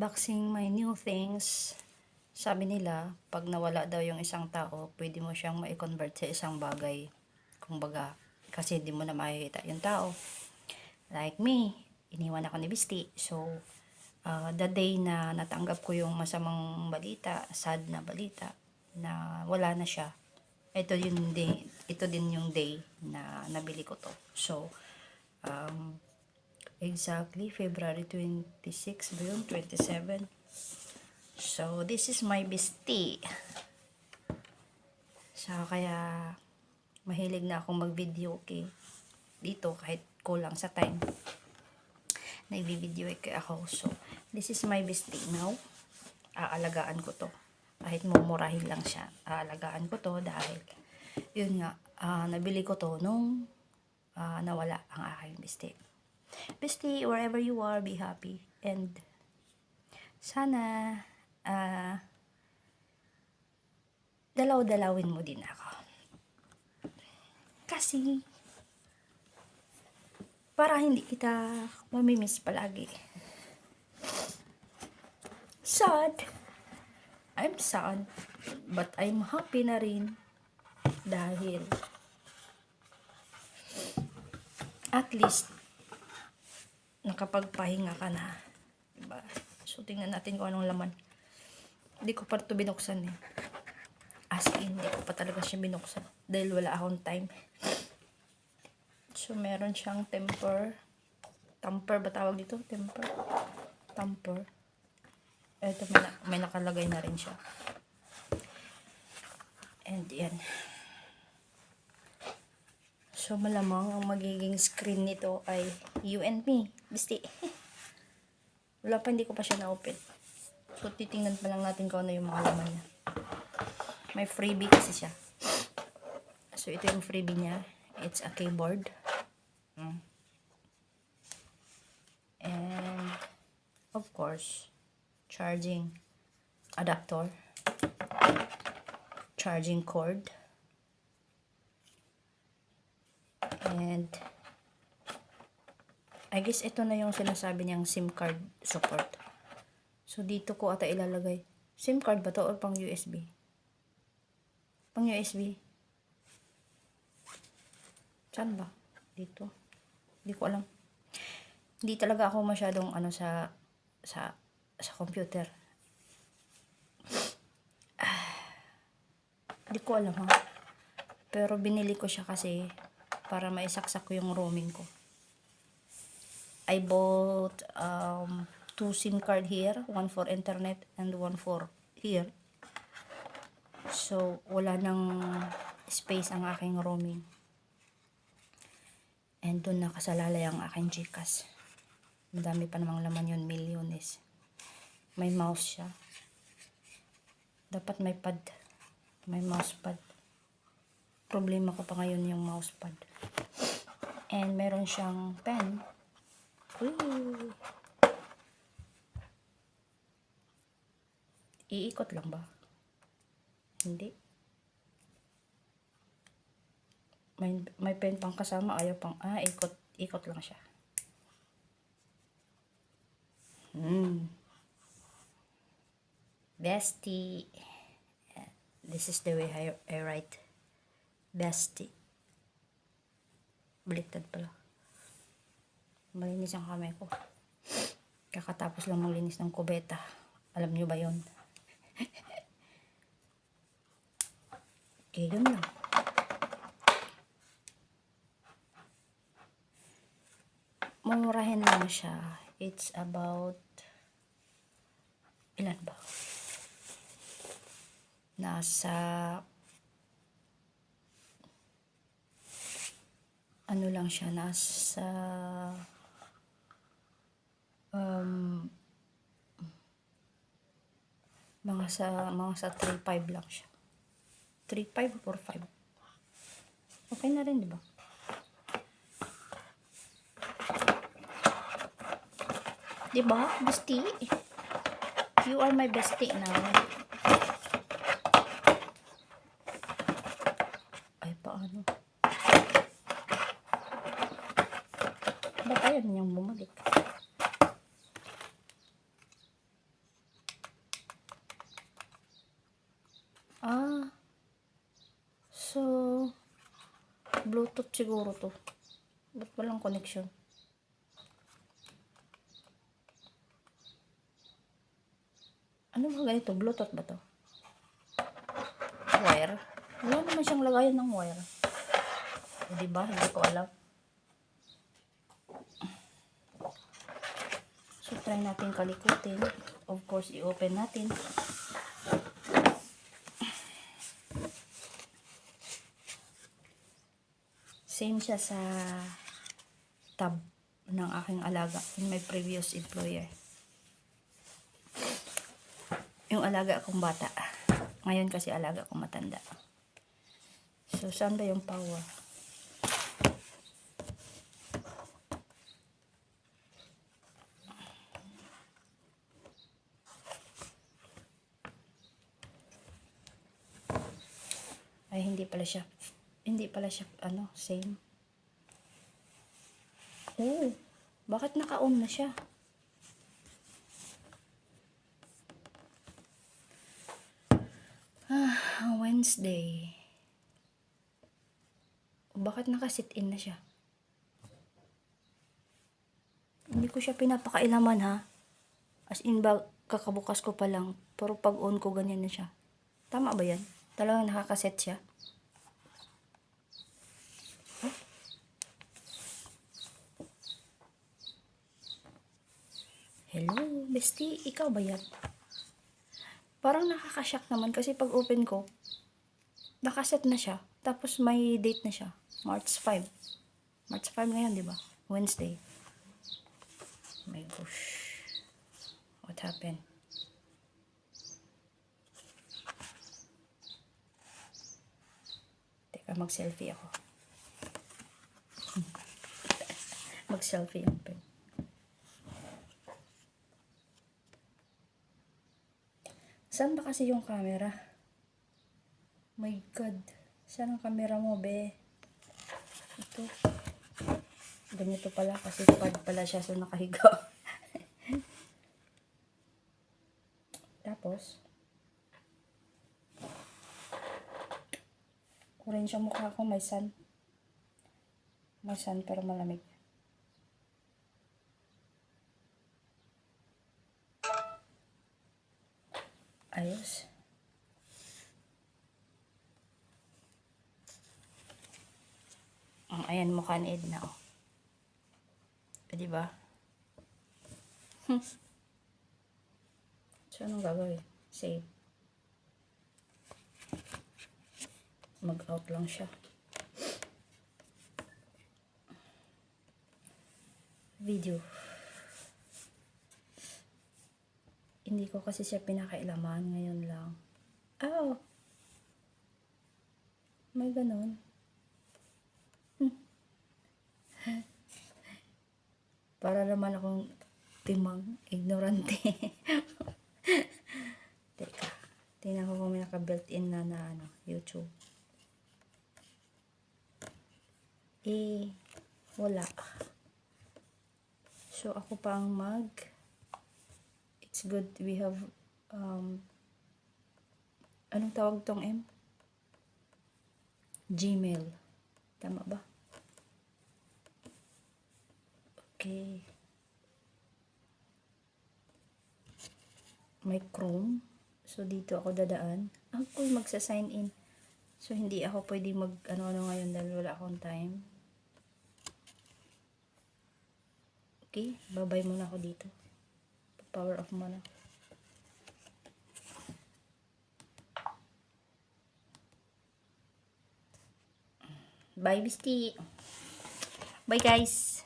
unboxing my new things. Sabi nila, pag nawala daw yung isang tao, pwede mo siyang ma-convert sa isang bagay. Kumbaga, kasi hindi mo na makikita yung tao. Like me, iniwan ako ni Bisti. So, the day na natanggap ko yung masamang balita, sad na balita, na wala na siya. Ito din yung day na nabili ko to. So, exactly February 26 ba yun? 27. So, this is my bestie. So, kaya mahilig na akong mag-video, okay? Dito, kahit kulang sa time. Nag-video ako. So, this is my bestie now. Aalagaan ko to. Kahit mumurahin lang siya. Aalagaan ko to dahil, yun nga, nabili ko to nung nawala ang aking bestie. Bestie, wherever you are, be happy. And, sana, dalaw-dalawin mo din ako. Kasi, para hindi kita mamimiss palagi. Sad. I'm sad. But I'm happy na rin. Dahil, at least, nakapagpahinga ka na. Diba? So, tingnan natin kung anong laman. Hindi ko pa ito binuksan eh. As in, hindi ko pa talaga siya binuksan. Dahil wala akong time. So, meron siyang temper. Tamper ba tawag dito? Temper. Tamper. Ito, may nakalagay na rin siya. And yan. So, malamang ang magiging screen nito ay you and me. Bisti. Wala pa, hindi ko pa siya na-open. So, titingnan pa lang natin kung ano yung mga laman niya. May freebie kasi siya. So, ito yung freebie niya. It's a keyboard. And, of course, charging adapter. Charging cord. And, I guess ito na yung sinasabi niyang SIM card support. So, dito ko ata ilalagay. SIM card ba to or pang USB? Pang USB. Saan ba? Dito. Hindi ko alam. Hindi talaga ako masyadong sa computer. Hindi ko alam ha. Pero binili ko siya kasi para maisaksak ko yung roaming ko. I bought 2 SIM card here, one for internet and one for here. So, wala nang space ang aking roaming. And doon nakasalalay ang aking GCash. Madami pa namang laman yun, milyones. May mouse siya. Dapat may pad. May mouse pad. Problema ko pa ngayon yung mouse pad. And meron siyang pen. Woo! Iikot lang ba? Hindi. May pen pang kasama. Ayaw pang, ikot lang siya. Bestie. This is the way I write. Bestie. Baliktad pala. Malinis ang kamay ko. Kakatapos lang maglinis ng kubeta. Alam nyo ba yun? Okay, yun lang. Mumurahin lang siya. It's about ilan ba? Nasa ano lang siya, nasa mga sa 3.5 lang siya. 3.5 or 4.5. Okay na rin, di ba? Di ba, bestie? You are my bestie now. Ay, paano? Ba't ayaw niyang bumalik? Bluetooth siguro to. Ba't walang connection? Ano ba ganito? Bluetooth ba to? Wire? Wala naman siyang lagayan ng wire. O, diba? Hindi ko alam. So, try natin kalikutin. Of course, i-open natin. Same siya sa tab ng aking alaga in my previous employer. Yung alaga kong bata. Ngayon kasi alaga kong matanda. So, saan ba yung power? Ay, hindi pala siya, same. Oh, bakit naka-on na siya? Wednesday. Bakit naka-sit-in na siya? Hindi ko siya pinapakailaman, ha? As in, kakabukas ko pa lang. Pero pag on ko, ganyan na siya. Tama ba yan? Talagang nakakaset siya? Huh? Hello, bestie. Ikaw ba yan? Parang nakakashock naman kasi pag open ko, nakaset na siya. Tapos may date na siya. March 5. March 5 ngayon, di ba? Wednesday. Oh my gosh. What happened? Teka, mag-selfie ako. Mag-selfie yung pen. Saan ba kasi yung camera? My God. Saan ang camera mo, be? Ito. Ganito pala kasi pad pala siya so nakahiga. Tapos, kurin siya mukha ko, may sun. May sun pero malamig. Ayos. Ayan, mukha ni Edna, oh. Diba? So, anong gagawin? Save. Mag-out lang siya. Video. Hindi ko kasi siya pinakailaman. Ngayon lang. Oh! May ganun. Para naman akong timang ignorante. Teka. Tingnan ko kung may naka-built-in na YouTube. Wala. So, ako pa ang it's good we have, anong tawag tong M? Gmail. Tama ba? Okay. May Chrome. So, dito ako dadaan. Ako magsa-sign in. So, hindi ako pwede mag-ano-ano ngayon dahil wala akong time. Okay. Bye-bye muna ako dito. Power off muna. Bye, bestie. Bye, guys.